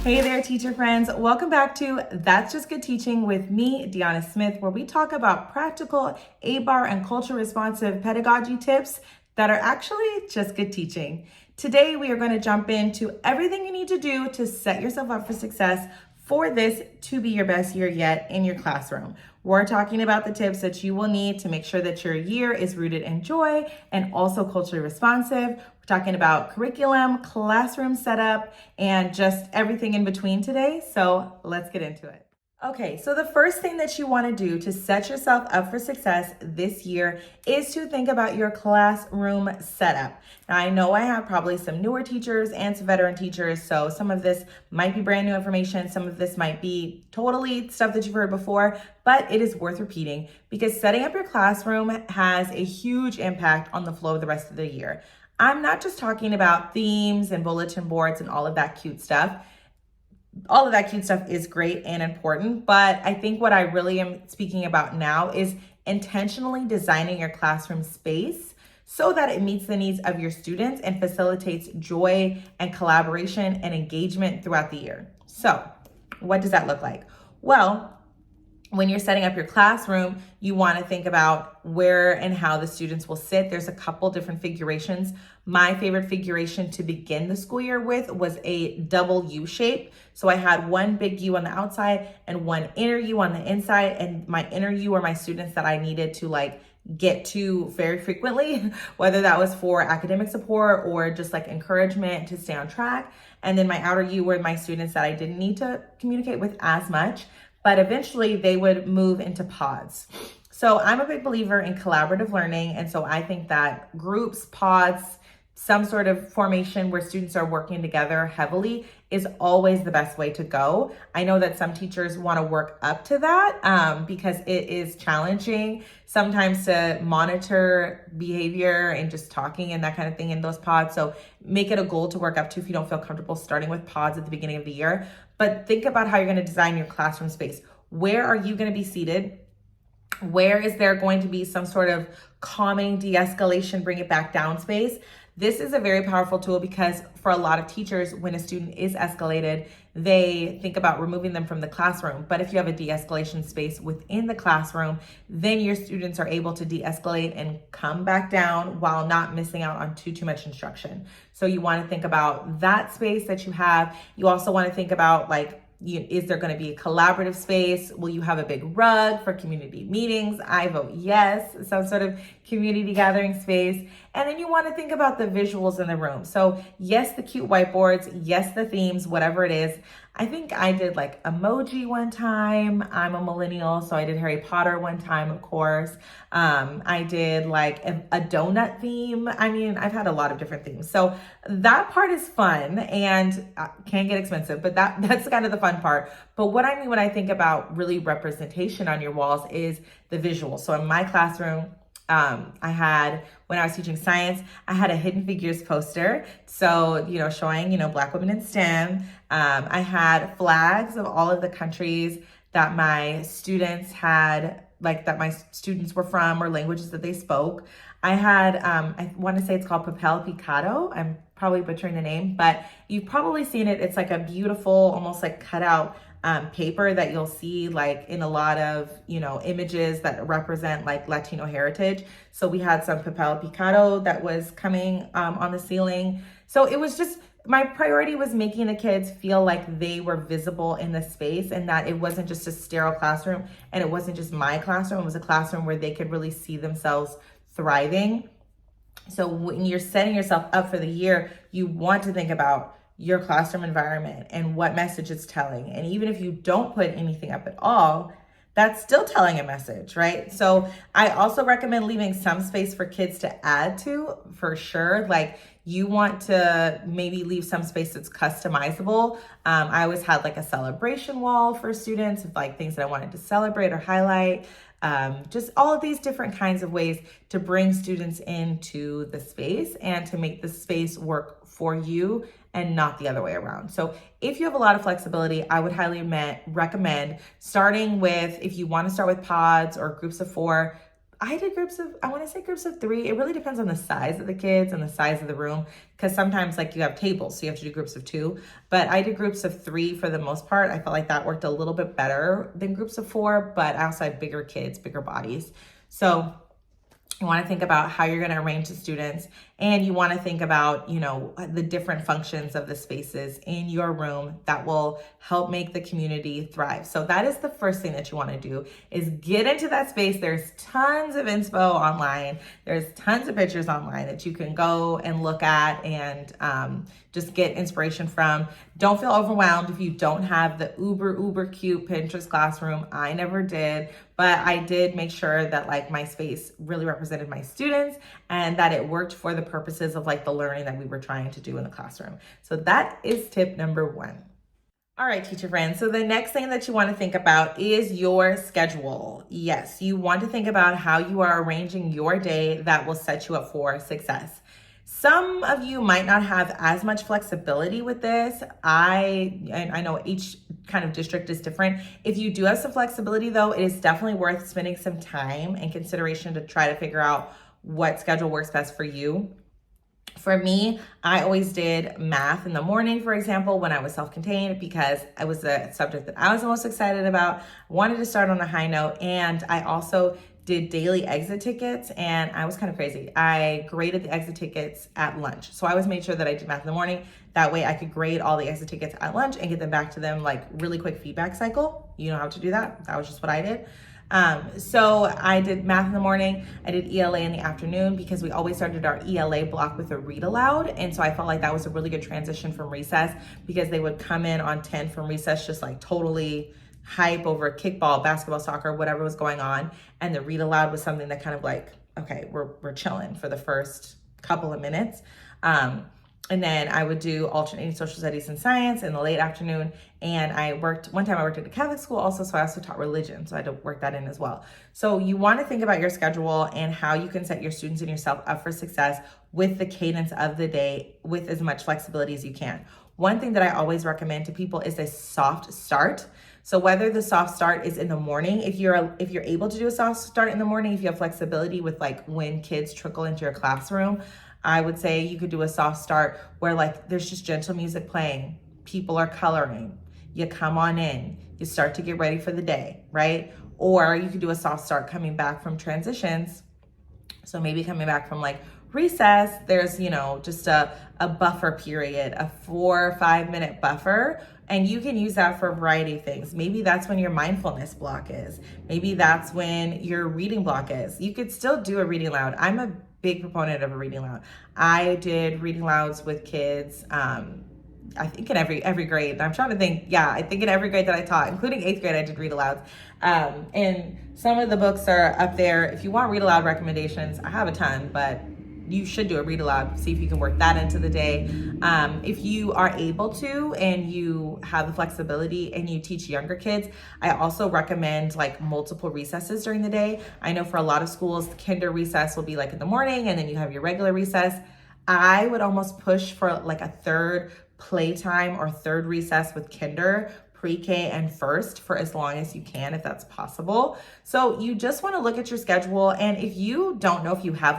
Hey there, teacher friends. Welcome back to That's Just Good Teaching with me, Deanna Smith, where we talk about practical, ABAR, and culture responsive pedagogy tips that are actually just good teaching. Today, we are going to jump into everything you need to do to set yourself up for success for this to be your best year yet in your classroom. We're talking about the tips that you will need to make sure that your year is rooted in joy and also culturally responsive. We're talking about curriculum, classroom setup, and just everything in between today. So let's get into it. Okay, so the first thing that you want to do to set yourself up for success this year is to think about your classroom setup. Now, I know I have probably some newer teachers and some veteran teachers, so some of this might be brand new information, some of this might be totally stuff that you've heard before, but it is worth repeating because setting up your classroom has a huge impact on the flow of the rest of the year. I'm not just talking about themes and bulletin boards and all of that cute stuff. All of that cute stuff is great and important, but I think what I really am speaking about now is intentionally designing your classroom space so that it meets the needs of your students and facilitates joy and collaboration and engagement throughout the year. So, what does that look like? Well, when you're setting up your classroom, you want to think about where and how the students will sit. There's a couple different figurations. My favorite figuration to begin the school year with was a double U shape. So I had one big U on the outside and one inner U on the inside. And my inner U were my students that I needed to get to very frequently, whether that was for academic support or just encouragement to stay on track. And then my outer U were my students that I didn't need to communicate with as much, but eventually they would move into pods. So I'm a big believer in collaborative learning. And so I think that groups, pods, some sort of formation where students are working together heavily is always the best way to go. I know that some teachers want to work up to that because it is challenging sometimes to monitor behavior and just talking and that kind of thing in those pods. So make it a goal to work up to if you don't feel comfortable starting with pods at the beginning of the year. But think about how you're going to design your classroom space. Where are you going to be seated? Where is there going to be some sort of calming, de-escalation, bring it back down space? This is a very powerful tool because for a lot of teachers, when a student is escalated, they think about removing them from the classroom. But if you have a de-escalation space within the classroom, then your students are able to de-escalate and come back down while not missing out on too much instruction. So you want to think about that space that you have. You also want to think about is there going to be a collaborative space? Will you have a big rug for community meetings? I vote yes, some sort of community gathering space. And then you want to think about the visuals in the room. So yes, the cute whiteboards, yes, the themes, whatever it is. I think I did emoji one time. I'm a millennial, so I did Harry Potter one time, of course. I did a donut theme. I mean, I've had a lot of different themes. So that part is fun and can get expensive, but that's kind of the fun part. But what I mean when I think about really representation on your walls is the visual. So in my classroom, when I was teaching science, I had a Hidden Figures poster. So, showing, Black women in STEM. I had flags of all of the countries that my students had, that my students were from or languages that they spoke. I had, I want to say it's called Papel Picado. I'm probably butchering the name, but you've probably seen it. It's a beautiful, almost cutout paper that you'll see in a lot of images that represent Latino heritage. So we had some papel picado that was coming on the ceiling. So it was just, my priority was making the kids feel like they were visible in the space and that it wasn't just a sterile classroom and it wasn't just my classroom. It was a classroom where they could really see themselves thriving. So when you're setting yourself up for the year, you want to think about your classroom environment and what message it's telling. And even if you don't put anything up at all, that's still telling a message, right? So I also recommend leaving some space for kids to add to, for sure. You want to maybe leave some space that's customizable. I always had a celebration wall for students of things that I wanted to celebrate or highlight. Just all of these different kinds of ways to bring students into the space and to make the space work for you and not the other way around. So if you have a lot of flexibility, I would highly recommend starting with, if you want to start with pods or groups of 4, I did I want to say groups of 3. It really depends on the size of the kids and the size of the room, because sometimes like you have tables, so you have to do groups of 2. But I did groups of 3 for the most part. I felt like that worked a little bit better than groups of 4, but I also had bigger kids, bigger bodies. So you want to think about how you're going to arrange the students, and you want to think about, the different functions of the spaces in your room that will help make the community thrive. So that is the first thing that you want to do, is get into that space. There's tons of inspo online. There's tons of pictures online that you can go and look at and just get inspiration from. Don't feel overwhelmed if you don't have the uber cute Pinterest classroom. I never did, but I did make sure that like my space really represented my students and that it worked for the purposes of like the learning that we were trying to do in the classroom. So that is tip number 1. All right, teacher friends. So the next thing that you want to think about is your schedule. Yes, you want to think about how you are arranging your day that will set you up for success. Some of you might not have as much flexibility with this. I know each kind of district is different. If you do have some flexibility though, it is definitely worth spending some time and consideration to try to figure out what schedule works best for you. For me, I always did math in the morning, for example, when I was self-contained, because it was a subject that I was the most excited about, wanted to start on a high note, and I also did daily exit tickets, and I was kind of crazy. I graded the exit tickets at lunch. So I always made sure that I did math in the morning. That way I could grade all the exit tickets at lunch and get them back to them like really quick feedback cycle. You know how to do that. That was just what I did. So I did math in the morning. I did ELA in the afternoon because we always started our ELA block with a read aloud. And so I felt like that was a really good transition from recess, because they would come in on 10 from recess, just like totally hype over kickball, basketball, soccer, whatever was going on. And the read aloud was something that kind of like, okay, we're chilling for the first couple of minutes. And then I would do alternating social studies and science in the late afternoon. And one time I worked at a Catholic school also, so I also taught religion. So I had to work that in as well. So you want to think about your schedule and how you can set your students and yourself up for success with the cadence of the day with as much flexibility as you can. One thing that I always recommend to people is a soft start. So whether the soft start is in the morning, if you're able to do a soft start in the morning, if you have flexibility with like when kids trickle into your classroom, I would say you could do a soft start where like there's just gentle music playing, people are coloring, you come on in, you start to get ready for the day, right? Or you could do a soft start coming back from transitions. So maybe coming back from like recess, there's, just a buffer period, a 4 or 5 minute buffer. And you can use that for a variety of things. Maybe that's when your mindfulness block is. Maybe that's when your reading block is. You could still do a reading loud. I'm a big proponent of a reading loud. I did reading louds with kids, I think in every grade. I'm trying to think. Yeah, I think in every grade that I taught, including 8th grade, I did read alouds. And some of the books are up there. If you want read aloud recommendations, I have a ton, but you should do a read aloud. See if you can work that into the day. If you are able to and you have the flexibility and you teach younger kids, I also recommend like multiple recesses during the day. I know for a lot of schools, the kinder recess will be like in the morning and then you have your regular recess. I would almost push for like a third playtime or third recess with kinder, pre-K and first for as long as you can, if that's possible. So you just want to look at your schedule. And if you don't know if you have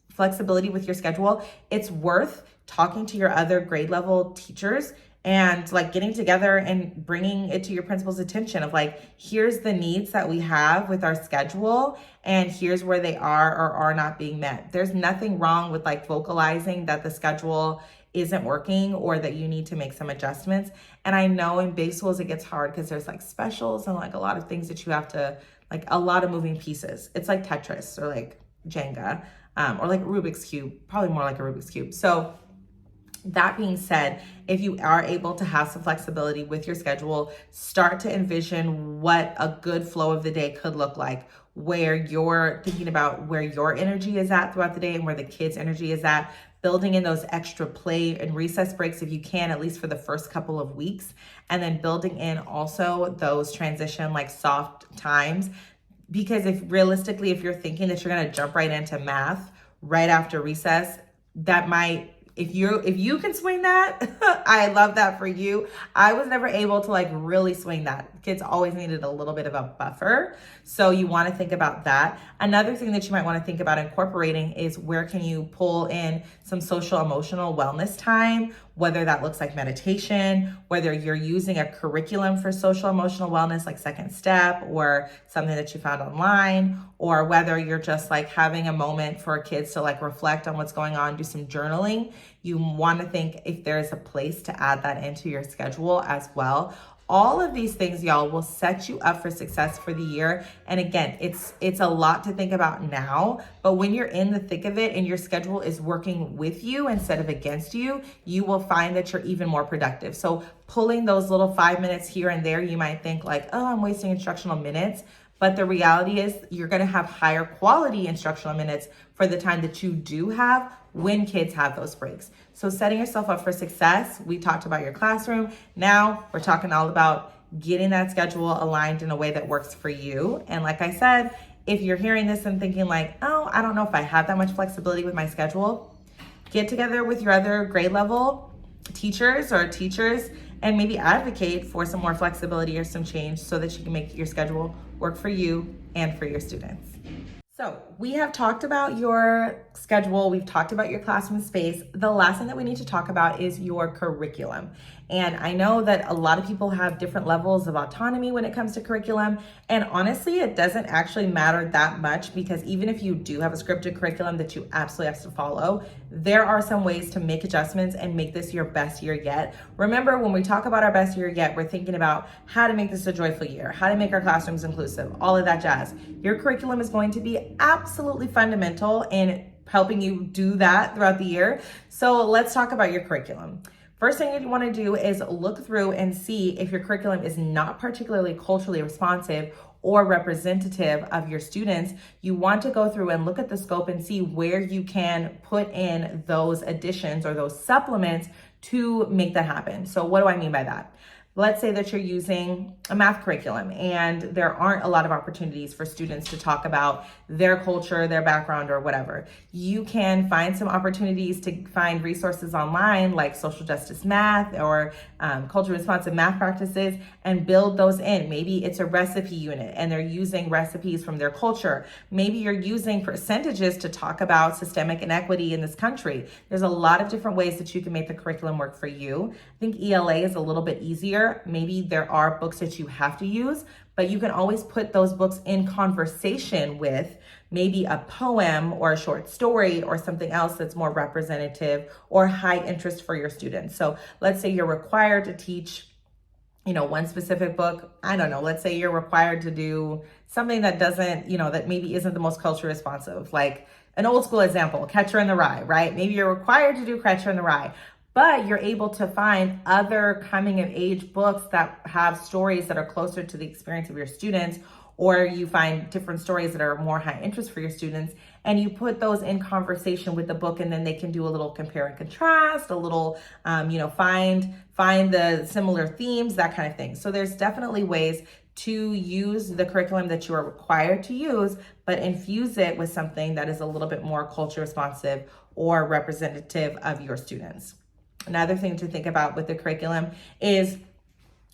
flexibility with your schedule, it's worth talking to your other grade level teachers and like getting together and bringing it to your principal's attention of like, here's the needs that we have with our schedule and here's where they are or are not being met. There's nothing wrong with like vocalizing that the schedule isn't working or that you need to make some adjustments. And I know in big schools it gets hard because there's like specials and like a lot of things that you have to, like a lot of moving pieces. It's like Tetris or like Jenga. Or like Rubik's Cube, probably more like a Rubik's Cube. So that being said, if you are able to have some flexibility with your schedule, start to envision what a good flow of the day could look like, where you're thinking about where your energy is at throughout the day and where the kids' energy is at, building in those extra play and recess breaks if you can, at least for the first couple of weeks, and then building in also those transition like soft times. Because if you're thinking that you're going to jump right into math right after recess, that might if you can swing that, I love that for you. I was never able to like really swing that. Kids always needed a little bit of a buffer. So you want to think about that. Another thing that you might want to think about incorporating is where can you pull in some social emotional wellness time, whether that looks like meditation, whether you're using a curriculum for social emotional wellness like Second Step or something that you found online, or whether you're just like having a moment for kids to like reflect on what's going on, do some journaling. You want to think if there's a place to add that into your schedule as well. All of these things, y'all, will set you up for success for the year. And again, it's a lot to think about now, but when you're in the thick of it and your schedule is working with you instead of against you, you will find that you're even more productive. So pulling those little 5 minutes here and there, you might think like, oh, I'm wasting instructional minutes. But the reality is you're gonna have higher quality instructional minutes for the time that you do have when kids have those breaks. So setting yourself up for success, we talked about your classroom. Now we're talking all about getting that schedule aligned in a way that works for you. And like I said, if you're hearing this and thinking like, oh, I don't know if I have that much flexibility with my schedule, get together with your other grade level teachers and maybe advocate for some more flexibility or some change so that you can make your schedule work for you and for your students. So we have talked about your schedule. We've talked about your classroom space. The last thing that we need to talk about is your curriculum. And I know that a lot of people have different levels of autonomy when it comes to curriculum. And honestly, it doesn't actually matter that much because even if you do have a scripted curriculum that you absolutely have to follow, there are some ways to make adjustments and make this your best year yet. Remember, when we talk about our best year yet, we're thinking about how to make this a joyful year, how to make our classrooms inclusive, all of that jazz. Your curriculum is going to be absolutely fundamental in helping you do that throughout the year. So let's talk about your curriculum. First thing you want to do is look through and see if your curriculum is not particularly culturally responsive or representative of your students. You want to go through and look at the scope and see where you can put in those additions or those supplements to make that happen. So what do I mean by that? Let's say that you're using a math curriculum and there aren't a lot of opportunities for students to talk about their culture, their background, or whatever. You can find some opportunities to find resources online like social justice math or culturally responsive math practices and build those in. Maybe it's a recipe unit and they're using recipes from their culture. Maybe you're using percentages to talk about systemic inequity in this country. There's a lot of different ways that you can make the curriculum work for you. I think ELA is a little bit easier. Maybe there are books that you have to use, but you can always put those books in conversation with maybe a poem or a short story or something else that's more representative or high interest for your students. So let's say you're required to teach, one specific book. I don't know, let's say you're required to do something that doesn't, that maybe isn't the most culturally responsive, like an old school example, Catcher in the Rye, right? Maybe you're required to do Catcher in the Rye, but you're able to find other coming of age books that have stories that are closer to the experience of your students, or you find different stories that are more high interest for your students, and you put those in conversation with the book, and then they can do a little compare and contrast, a little, find the similar themes, that kind of thing. So there's definitely ways to use the curriculum that you are required to use, but infuse it with something that is a little bit more culture responsive or representative of your students. Another thing to think about with the curriculum is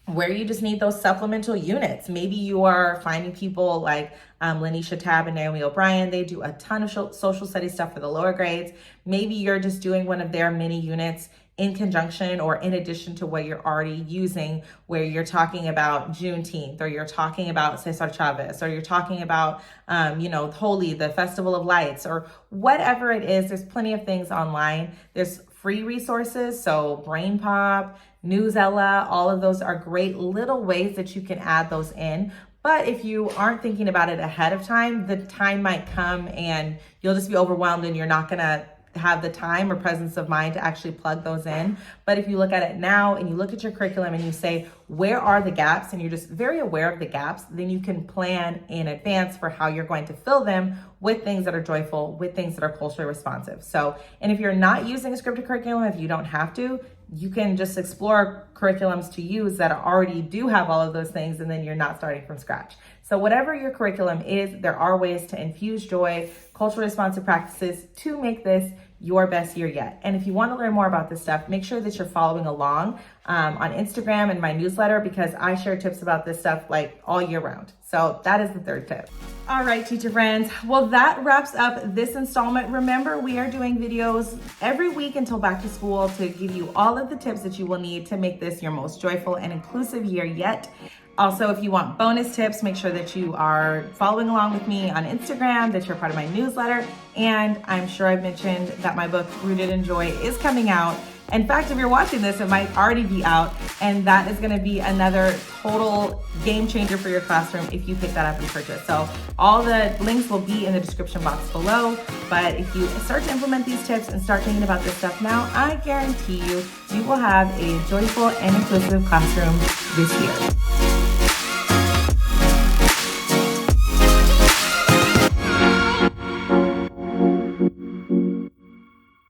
where you just need those supplemental units. Maybe you are finding people like Lanisha Tab and Naomi O'Brien. They do a ton of social studies stuff for the lower grades. Maybe you're just doing one of their mini units in conjunction or in addition to what you're already using, where you're talking about Juneteenth, or you're talking about Cesar Chavez, or you're talking about, Holi, the Festival of Lights, or whatever it is. There's plenty of things online. There's free resources, so Brain Pop, Newsella, all of those are great little ways that you can add those in. But if you aren't thinking about it ahead of time, the time might come and you'll just be overwhelmed and you're not gonna have the time or presence of mind to actually plug those in. But if you look at it now and you look at your curriculum and you say, where are the gaps? And you're just very aware of the gaps, then you can plan in advance for how you're going to fill them with things that are joyful, with things that are culturally responsive. So, and if you're not using a scripted curriculum, if you don't have to, you can just explore curriculums to use that already do have all of those things, and then you're not starting from scratch. So whatever your curriculum is, there are ways to infuse joy, culturally responsive practices to make this your best year yet. And if you want to learn more about this stuff, make sure that you're following along on Instagram and my newsletter, because I share tips about this stuff like all year round. So that is the third tip. All right, teacher friends. Well, that wraps up this installment. Remember, we are doing videos every week until back to school to give you all of the tips that you will need to make this your most joyful and inclusive year yet. Also, if you want bonus tips, make sure that you are following along with me on Instagram, that you're part of my newsletter. And I'm sure I've mentioned that my book, Rooted in Joy, is coming out. In fact, if you're watching this, it might already be out. And that is gonna be another total game changer for your classroom if you pick that up and purchase. So all the links will be in the description box below. But if you start to implement these tips and start thinking about this stuff now, I guarantee you, you will have a joyful and inclusive classroom this year.